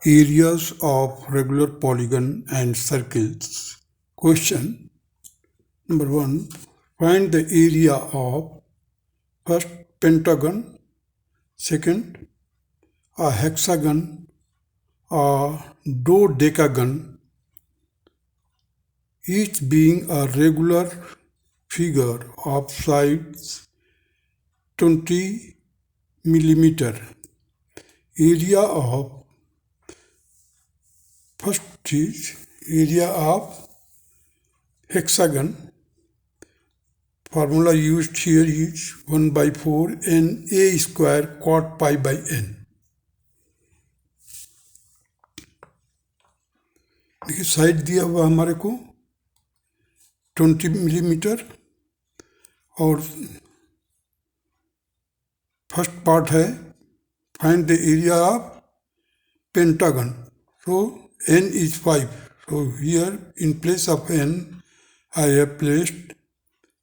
Areas of regular polygon and circles. Question number 1. Find the area of first pentagon, second a hexagon, a dodecagon, each being a regular figure of size 20 millimeter. Area of first is area of hexagon. Formula used here is 1 by 4 n a square cot pi by n. देखिए side दिया हुआ हमारे को 20 millimetre और first part है find the area of pentagon. So n is 5. So here in place of n I have placed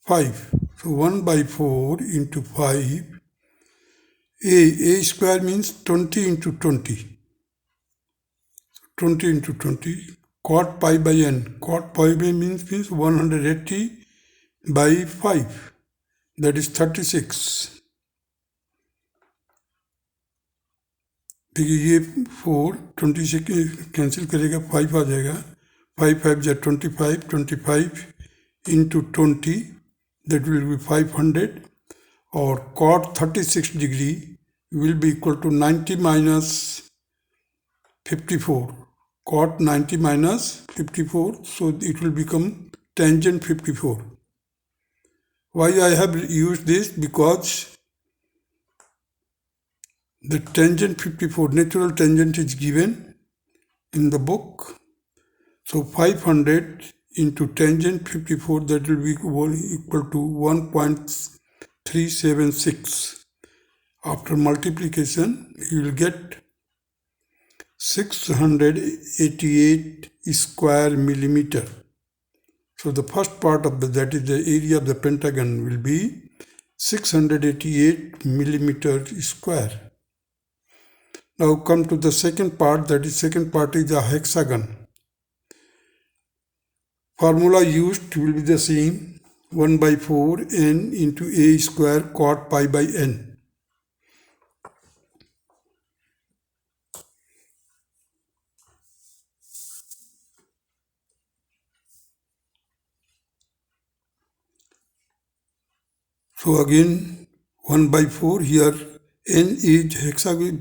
5. So 1 by 4 into 5. A square means 20 into 20. 20 into 20. Cot pi by n. Cot pi by means 180 by 5. That is 36. देखिए ये 4 20 से cancel करेगा 5 आ जाएगा 5 5 जा 25 25 into 20 that will be 500 और cot 36 degree will be equal to 90 minus 54. Cot 90 minus 54, so it will become tangent 54. Why I have used this? Because the tangent 54, natural tangent is given in the book. So 500 into tangent 54, that will be equal to 1.376. After multiplication, you will get 688 square millimeter. So the first part of that is the area of the pentagon will be 688 millimeter square. Now come to the second part, that is second part is the hexagon. Formula used will be the same, 1 by 4 n into a square cot pi by n. So again 1 by 4, here n is hexagon,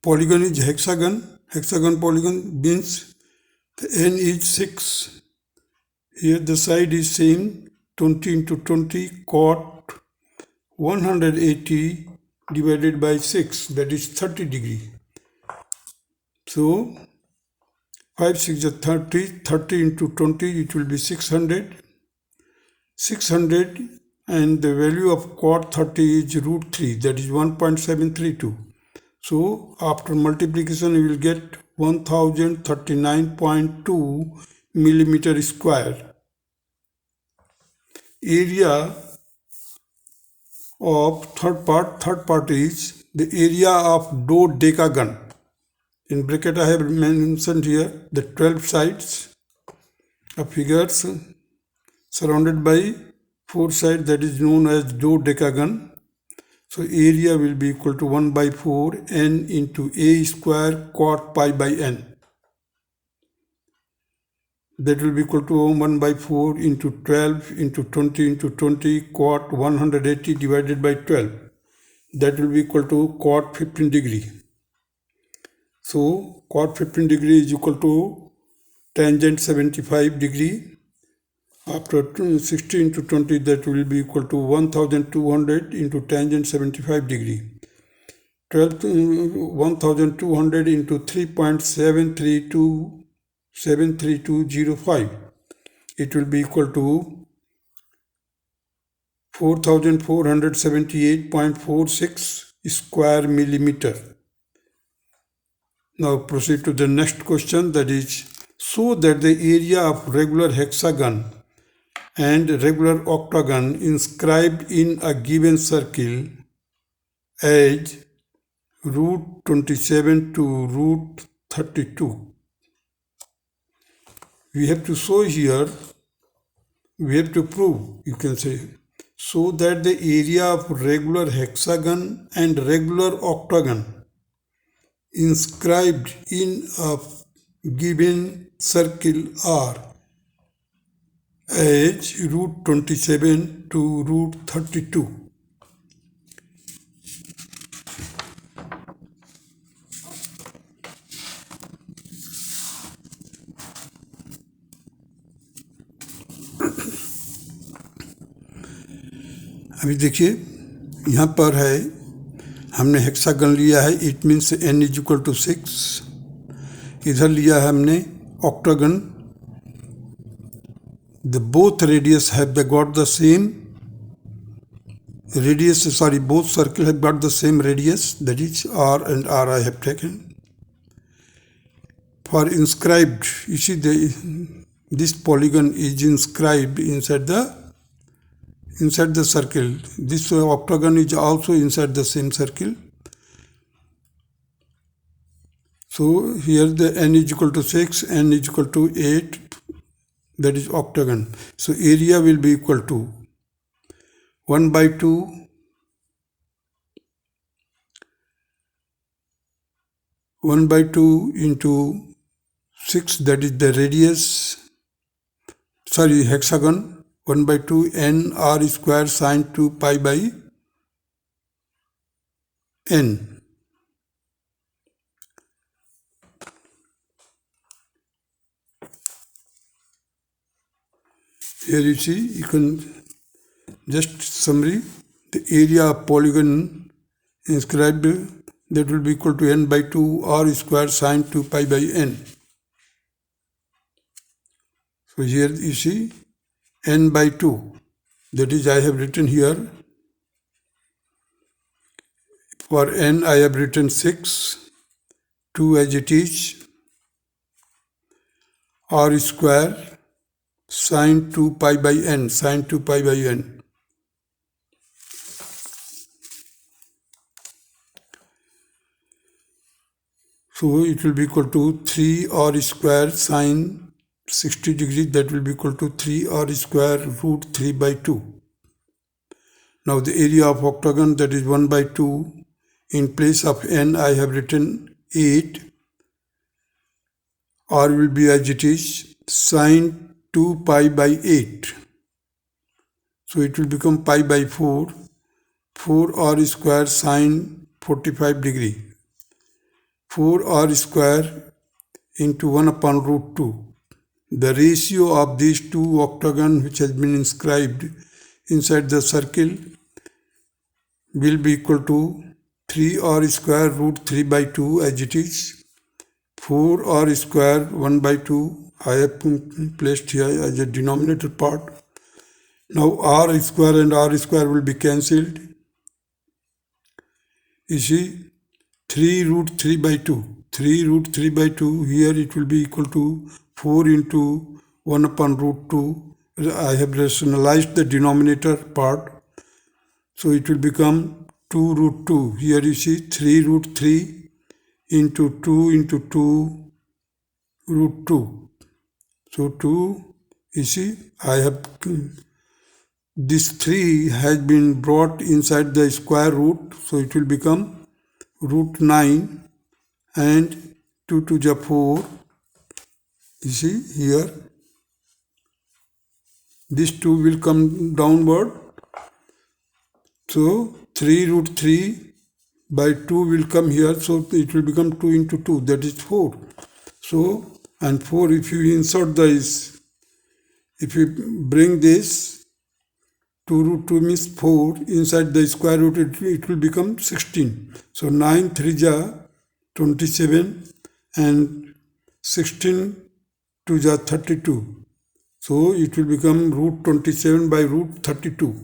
polygon is hexagon, hexagon polygon means the n is 6. Here the side is same, 20 into 20 cot 180 divided by 6, that is 30 degree. So 5 6 is 30, 30 into 20 it will be 600. 600 and the value of cot 30 is root 3, that is 1.732. So after multiplication you will get 1039.2 millimeter square. Area of third part is the area of dodecagon. In bracket I have mentioned here the 12 sides of figures surrounded by 4 sides, that is known as dodecagon. So area will be equal to 1 by 4 n into a square cot pi by n. That will be equal to 1 by 4 into 12 into 20 into 20 cot 180 divided by 12. That will be equal to cot 15 degree. So cot 15 degree is equal to tangent 75 degree. After 60 into 20, that will be equal to 1200 into tangent 75 degree. 1200 into 3.73205. It will be equal to 4478.46 square millimeter. Now proceed to the next question, that is, so that the area of regular hexagon and regular octagon inscribed in a given circle as root 27 to root 32. We have to show here, we have to prove, you can say, so that the area of regular hexagon and regular octagon inscribed in a given circle are as root 27 to root 32. अभी देखिए यहाँ पर है, हमने hexagon लिया है, it means n is equal to 6. इधर लिया है हमने octagon, the both radius have the got the same radius, sorry, both circle have got the same radius, that is r and r I have taken. For inscribed, you see this polygon is inscribed inside the circle. This octagon is also inside the same circle. So here the n is equal to 6, n is equal to 8, that is octagon. So area will be equal to 1 by 2 into 6, that is the radius, sorry, hexagon, 1 by 2 n r square sine 2 pi by n. Here you see, you can just summary, the area of polygon inscribed, that will be equal to n by 2 r square sine 2 pi by n. So here you see n by 2, that is I have written here, for n I have written 6, 2 as it is, r square sine 2 pi by n, sine 2 pi by n. So it will be equal to 3 r square sine 60 degrees, that will be equal to 3 r square root 3 by 2. Now the area of octagon, that is 1 by 2, in place of n I have written 8, r will be as it is, sine 2 pi by 8. So it will become pi by 4, 4r square sine 45 degree. 4r square into 1 upon root 2. The ratio of these two octagon which has been inscribed inside the circle will be equal to 3r square root 3 by 2 as it is, 4r square 1 by 2 I have placed here as a denominator part. Now r square and r square will be cancelled. You see, 3 root 3 by 2. 3 root 3 by 2, here it will be equal to 4 into 1 upon root 2. I have rationalized the denominator part. So it will become 2 root 2. Here you see 3 root 3 into 2 root 2. So 2, you see, I have, this 3 has been brought inside the square root. So it will become root 9 and 2 to the 4. You see here, this 2 will come downward. So 3 root 3 by 2 will come here. So it will become 2 into 2, that is 4. So, and 4, if you insert this, if you bring this, 2 root 2 means 4, inside the square root it will become 16. So 9 3 ja 27 and 16 2 ja 32. So it will become root 27 by root 32.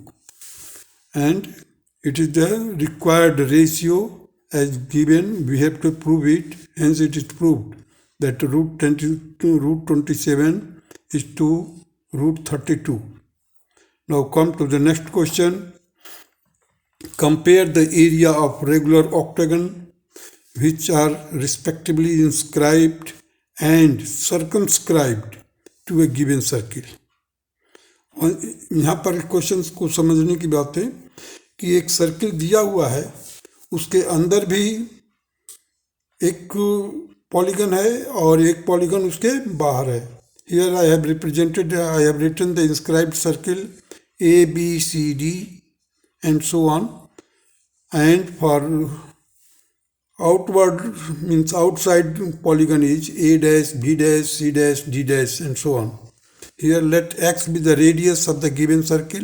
And it is the required ratio as given, we have to prove it, hence it is proved that root 27 is to root 32. Now come to the next question. Compare the area of regular octagon which are respectively inscribed and circumscribed to a given circle. और यहाँ पर questions को समझने की बात है कि एक सर्किल दिया हुआ है, उसके अंदर भी एक पॉलीगन है और एक पॉलीगन उसके बाहर है. Here I have written the inscribed circle A, B, C, D and so on, and for outward means outside polygon is A dash, B dash, C dash, D dash and so on. Here let X be the radius of the given circle.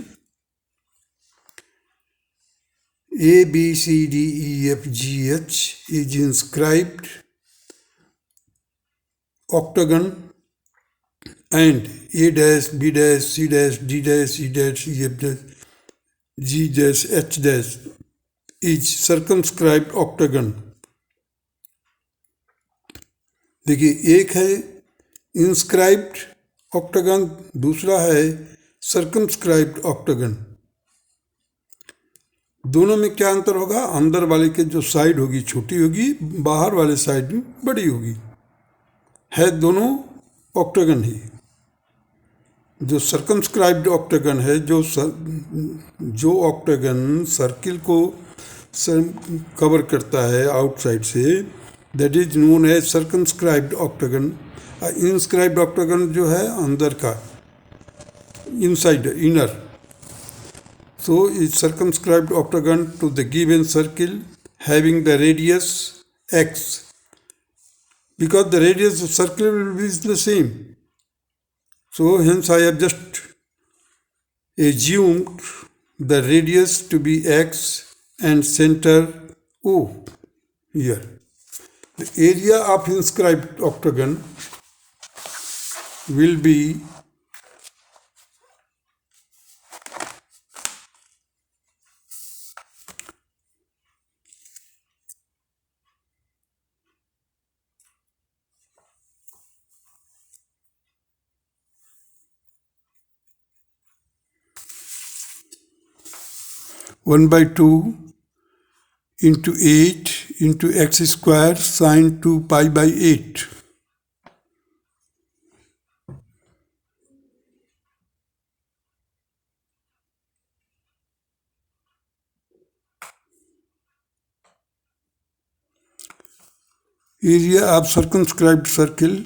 A, B, C, D, E, F, G, H is inscribed octagon, and A dash, B dash, C dash, D dash, E dash, E F dash, G dash, H dash is circumscribed octagon. देखिए, एक है inscribed octagon, दूसरा है circumscribed octagon. दोनों में क्या अंतर होगा? अंदर वाले के जो साइड होगी छोटी होगी, बाहर वाले साइड बड़ी होगी. है दोनों ऑक्टागन ही. जो सर्कमस्क्राइब्ड ऑक्टागन है, जो ऑक्टागन सर्किल को कवर करता है आउटसाइड से, that is known as circumscribed octagon. Inscribed octagon जो है अंदर का, inside, inner. So is circumscribed octagon to the given circle having the radius x, because the radius of circle will be the same. So hence I have just assumed the radius to be x and center O here. The area of inscribed octagon will be 1 by 2 into 8 into x square sine 2 pi by 8. Area of circumscribed circle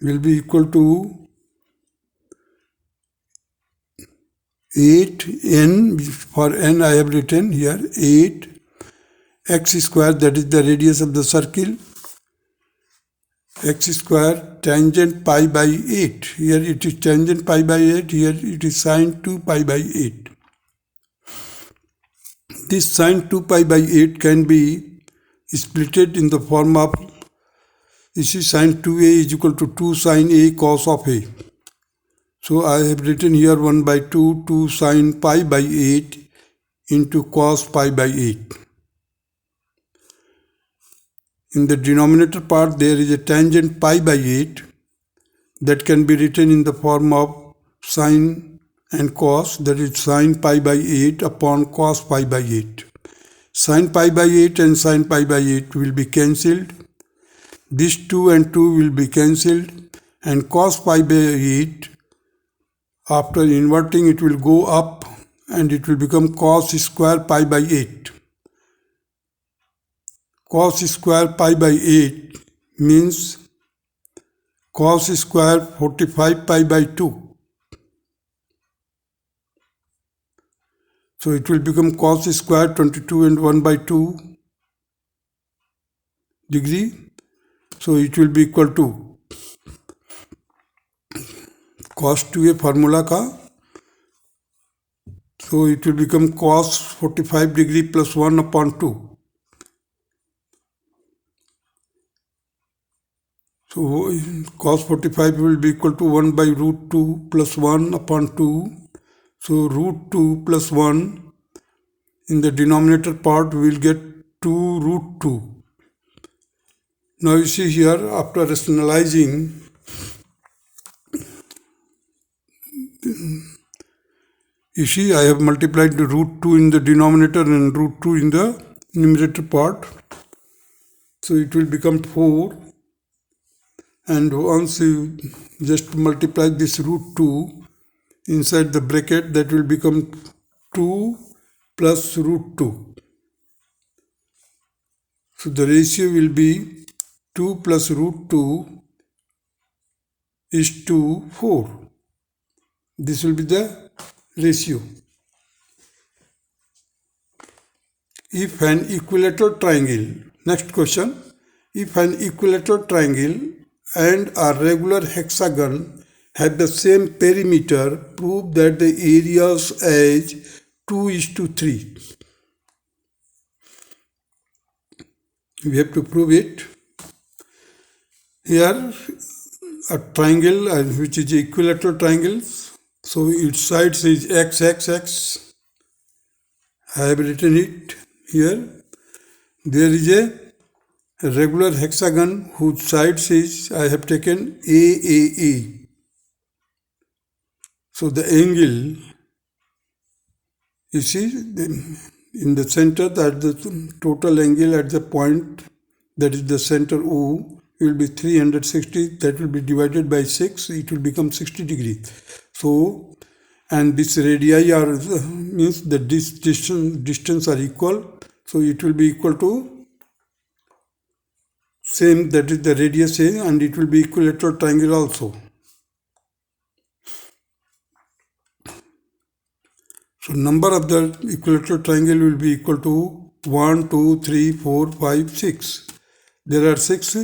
will be equal to 8n, for n I have written here 8 x square, that is the radius of the circle, x square tangent pi by 8. Here it is tangent pi by 8, here it is sine 2 pi by 8. This sine 2 pi by 8 can be splitted in the form of, you see, sine 2a is equal to 2 sine a cos of a. So I have written here 1 by 2, 2 sine pi by 8 into cos pi by 8. In the denominator part there is a tangent pi by 8 that can be written in the form of sine and cos, that is sine pi by 8 upon cos pi by 8. Sine pi by 8 and sine pi by 8 will be cancelled. This 2 and 2 will be cancelled, and cos pi by 8, after inverting, it will go up and it will become cos square pi by 8. Cos square pi by 8 means cos square 45 pi by 2. So it will become cos square 22 and 1 by 2 degree. So it will be equal to cos 2a formula ka. So it will become cos 45 degree plus 1 upon 2. So cos 45 will be equal to 1 by root 2 plus 1 upon 2. So root 2 plus 1 in the denominator part we will get 2 root 2. Now you see here, after rationalizing, you see I have multiplied the root 2 in the denominator and root 2 in the numerator part. So it will become 4, and once you just multiply this root 2 inside the bracket, that will become 2 plus root 2. So the ratio will be 2 plus root 2 is to 4. This will be the ratio. If an equilateral triangle, next question, if an equilateral triangle and a regular hexagon have the same perimeter, prove that the areas as 2:3. We have to prove it. Here a triangle which is equilateral triangles, so its sides is x, x, x. I have written it here. There is a regular hexagon whose sides is, I have taken AAA. So the angle, you see, in the center, that the total angle at the point, that is the center O, will be 360. That will be divided by 6. It will become 60 degrees. So, and this radii are means that this distance are equal. So it will be equal to same, that is the radius A, and it will be equilateral triangle also. So number of the equilateral triangle will be equal to 1, 2, 3, 4, 5, 6. There are 6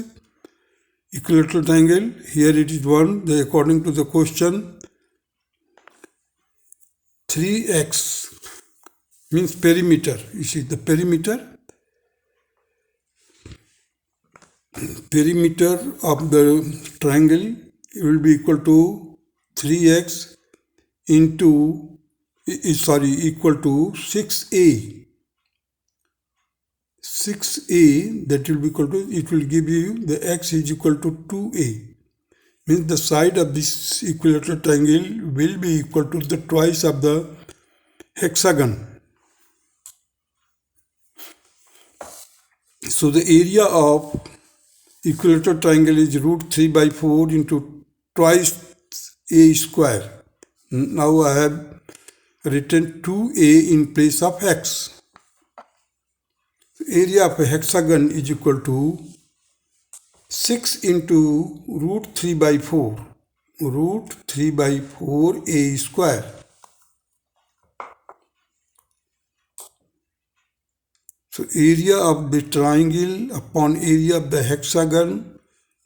equilateral triangle. Here it is 1. According to the question, 3x means perimeter. You see the perimeter of the triangle will be equal to 3x into equal to 6a. 6a, that will be equal to, it will give you the x is equal to 2a. Means the side of this equilateral triangle will be equal to the twice of the hexagon. So the area of equilateral triangle is root 3 by 4 into twice a square. Now I have written 2a in place of x. Area of a hexagon is equal to 6 into root 3 by 4. Root 3 by 4 a square. So area of the triangle upon area of the hexagon,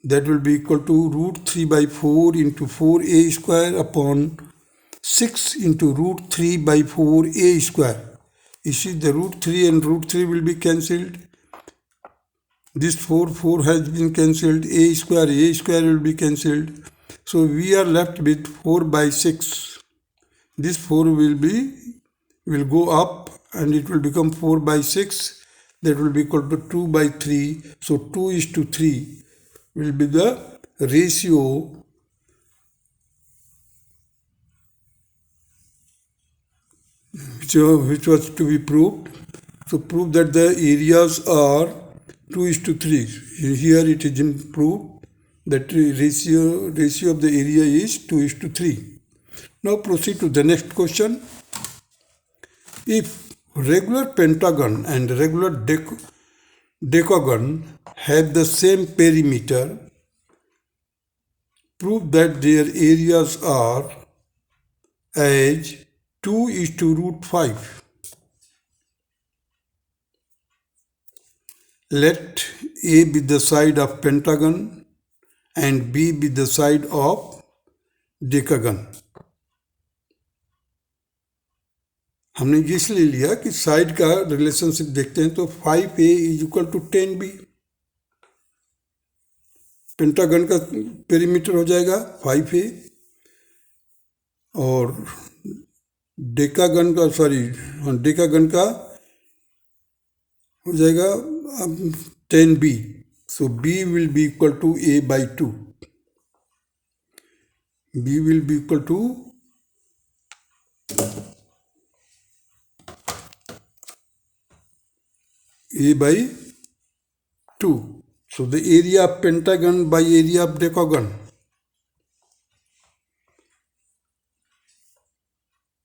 that will be equal to root 3 by 4 into 4a square upon 6 into root 3 by 4a square. You see the root 3 and root 3 will be cancelled. This 4 has been cancelled. A square will be cancelled. So we are left with 4 by 6. This 4 will go up and it will become 4 by 6. That will be equal to 2 by 3. So 2:3 will be the ratio which was to be proved. So prove that the areas are 2:3. Here it is proved that ratio of the area is 2:3. Now proceed to the next question. If regular pentagon and regular decagon have the same perimeter, prove that their areas are as 2:5. Let A be the side of pentagon and B be the side of decagon. हमने ये इसलिए लिया कि side का relationship देखते हैं तो 5a is equal to 10b. Pentagon का पेरीमीटर हो जाएगा 5a और डेकागन का हो जाएगा 10b. So b will be equal to a by 2. b will be equal to A by 2. So the area of pentagon by area of decagon.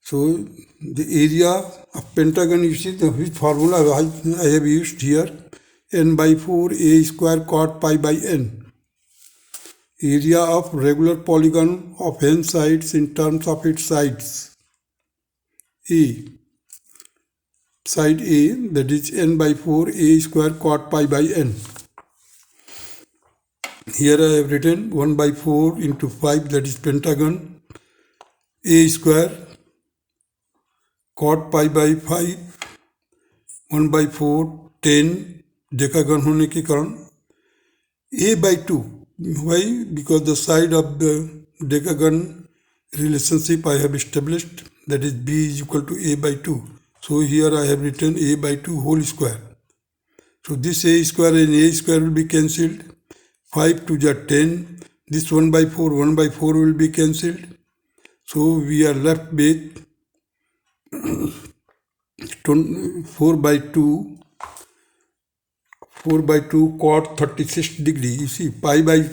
So the area of pentagon, you see the formula I have used here, n by 4 a square cot pi by n. Area of regular polygon of n sides in terms of its sides. A. Side A, that is n by 4 a square cot pi by n. Here I have written 1 by 4 into 5, that is pentagon. A square cot pi by 5, 1 by 4, 10 decagon होने के कारण a by 2. Why? Because the side of the decagon relationship I have established, that is b is equal to a by 2. So here I have written a by 2 whole square. So this a square and a square will be cancelled. 5 to the 10. This 1 by 4 will be cancelled. So we are left with 4 by 2 cot 36 degree. You see pi by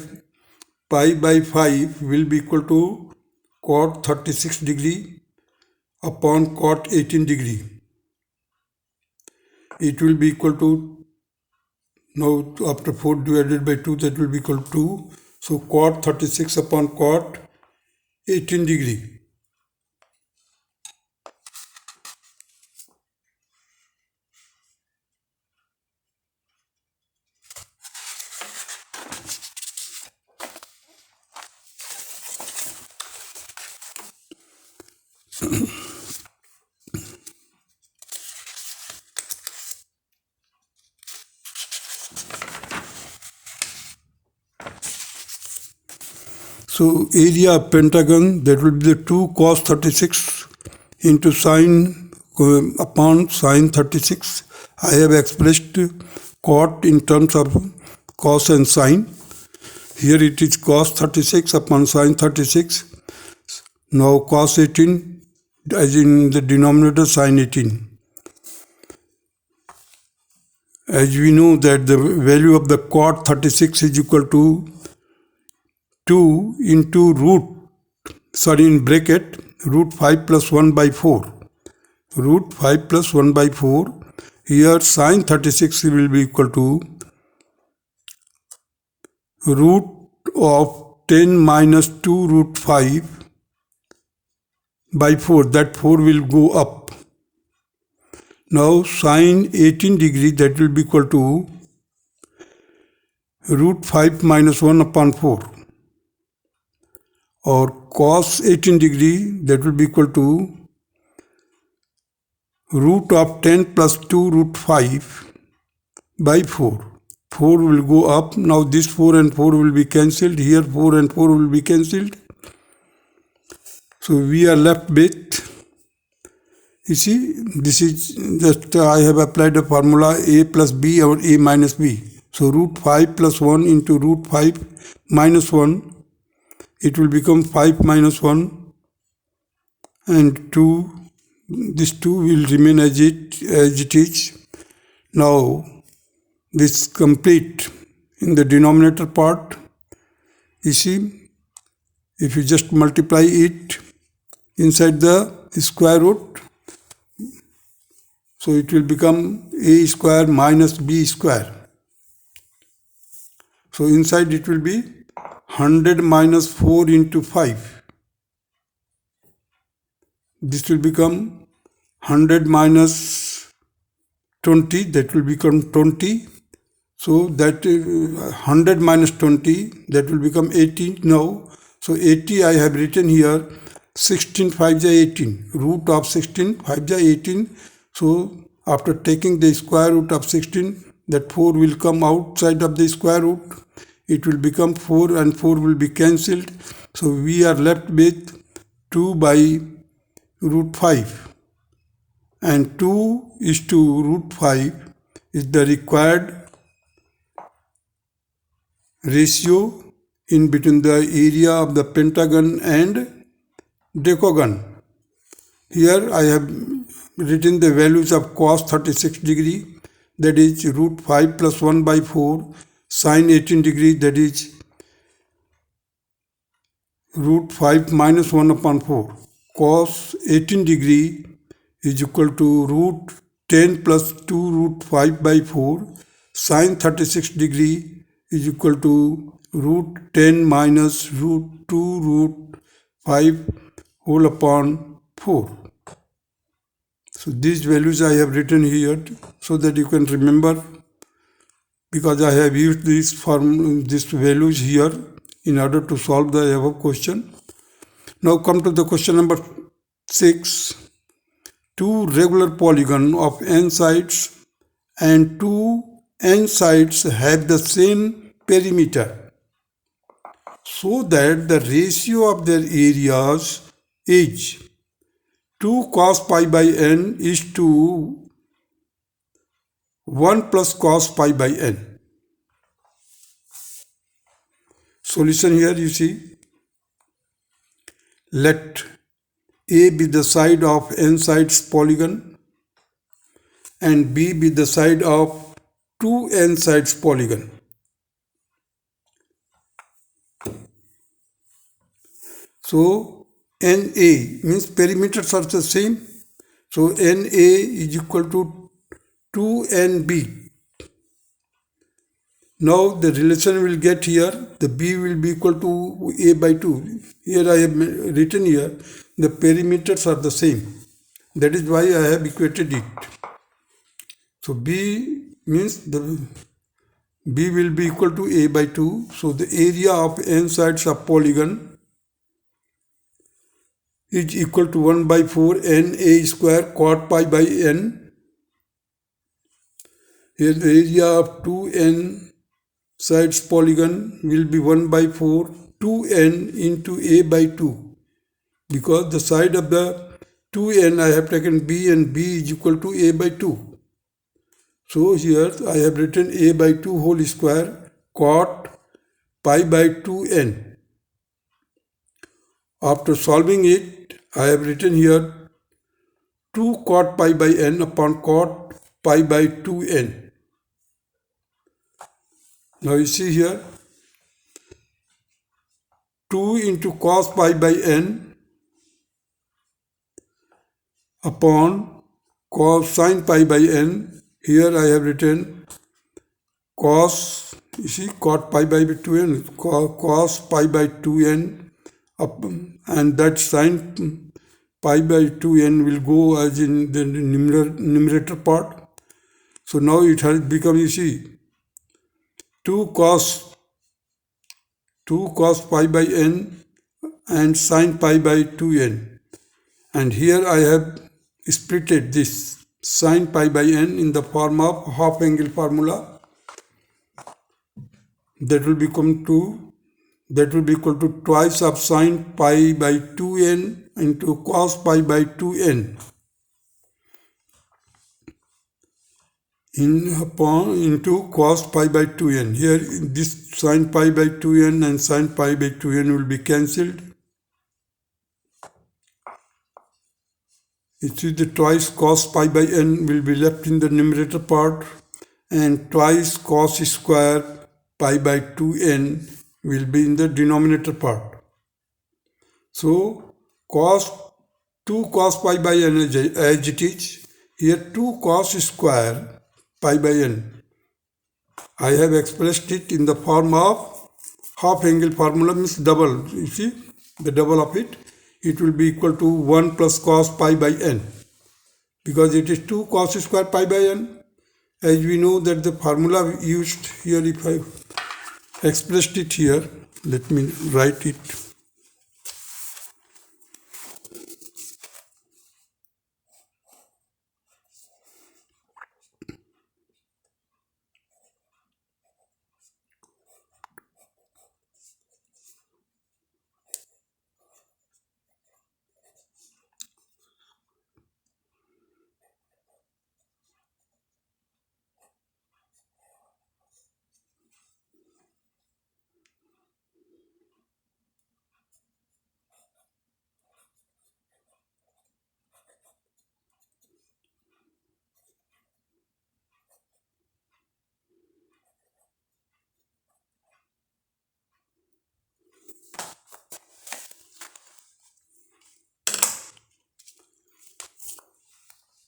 5 will be equal to cot 36 degree upon cot 18 degree. It will be equal to, now after 4 divided by 2, that will be equal to 2. So cot 36 upon cot 18 degree. So area of pentagon, that will be the 2 cos 36 into sine upon sine 36. I have expressed cot in terms of cos and sine. Here it is cos 36 upon sine 36. Now cos 18 as in the denominator sine 18. As we know that the value of the cot 36 is equal to 2 into root 5 plus 1 by 4. Root 5 plus 1 by 4. Here sine 36 will be equal to root of 10 minus 2 root 5 by 4. That 4 will go up. Now sine 18 degree, that will be equal to root 5 minus 1 upon 4. Or cos 18 degree, that will be equal to root of 10 plus 2 root 5 by 4. 4 will go up. Now this 4 and 4 will be cancelled. Here 4 and 4 will be cancelled. So we are left with, you see, this is just I have applied a formula a plus b or a minus b. So root 5 plus 1 into root 5 minus 1. It will become 5 minus 1 and 2. This 2 will remain as it is. Now this complete in the denominator part. You see, if you just multiply it inside the square root, so it will become a square minus b square. So inside it will be 100 minus 4 into 5. This will become 100 minus 20, that will become 20. So that 100 minus 20, that will become 80 now. So 80 I have written here, 16 5 is 18, root of 16 5 is 18. So after taking the square root of 16, that 4 will come outside of the square root. It will become 4 and 4 will be cancelled. So we are left with 2 by root 5. And 2 is to root 5 is the required ratio in between the area of the pentagon and decagon. Here I have written the values of cos 36 degree. that is root 5 plus 1 by 4, sine 18 degree, that is root 5 minus 1 upon 4, cos 18 degree is equal to root 10 plus 2 root 5 by 4, sine 36 degree is equal to root 10 minus root 2 root 5 whole upon 4. So these values I have written here so that you can remember, because I have used these values here in order to solve the above question. Now come to the question number 6. Two regular polygons of n sides and two n sides have the same perimeter, so that the ratio of their areas is 2 cos pi by n is to 1 plus cos pi by n. Solution here you see, let A be the side of n sides polygon and B be the side of two n sides polygon. So NA means perimeters are the same. So NA is equal to 2NB. Now the relation will get here, the B will be equal to A by 2. Here I have written here, the perimeters are the same. That is why I have equated it. So B means the B will be equal to A by 2. So the area of n sides of polygon is equal to 1 by 4 NA square cot pi by n. Here the area of 2n sides polygon will be 1 by 4 2n into A by 2, because the side of the 2n I have taken B and B is equal to A by 2. So here I have written A by 2 whole square cot pi by 2n. After solving it, I have written here 2 cot pi by n upon cot pi by 2n. Now you see here, 2 into cos pi by n upon cos sin pi by n. Here I have written cos, you see, cot pi by 2n, cos pi by 2n, and that sin pi by 2n will go as in the numerator part. So now it has become, you see, 2 cos pi by n and sin pi by 2n. And here I have splitted this sin pi by n in the form of half angle formula. That will be equal to twice of sin pi by 2n into cos pi by 2n into cos pi by 2n. Here this sin pi by 2n and sin pi by 2n will be cancelled. You see, the twice cos pi by n will be left in the numerator part, and twice cos square pi by 2n will be in the denominator part. So 2 cos pi by n as it is. Here 2 cos square pi by n, I have expressed it in the form of half angle formula, means double. You see, the double of it. It will be equal to 1 plus cos pi by n, because it is 2 cos square pi by n. As we know that the formula used here, if I expressed it here, let me write it.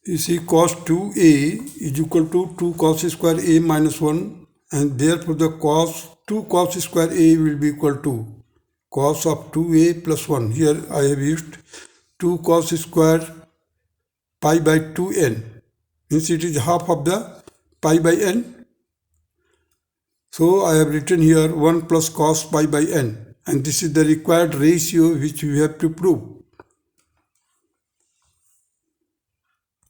You see cos 2a is equal to 2 cos square a minus 1, and therefore the 2 cos square a will be equal to cos of 2a plus 1. Here I have used 2 cos square pi by 2n, means it is half of the pi by n. So I have written here 1 plus cos pi by n, and this is the required ratio which we have to prove.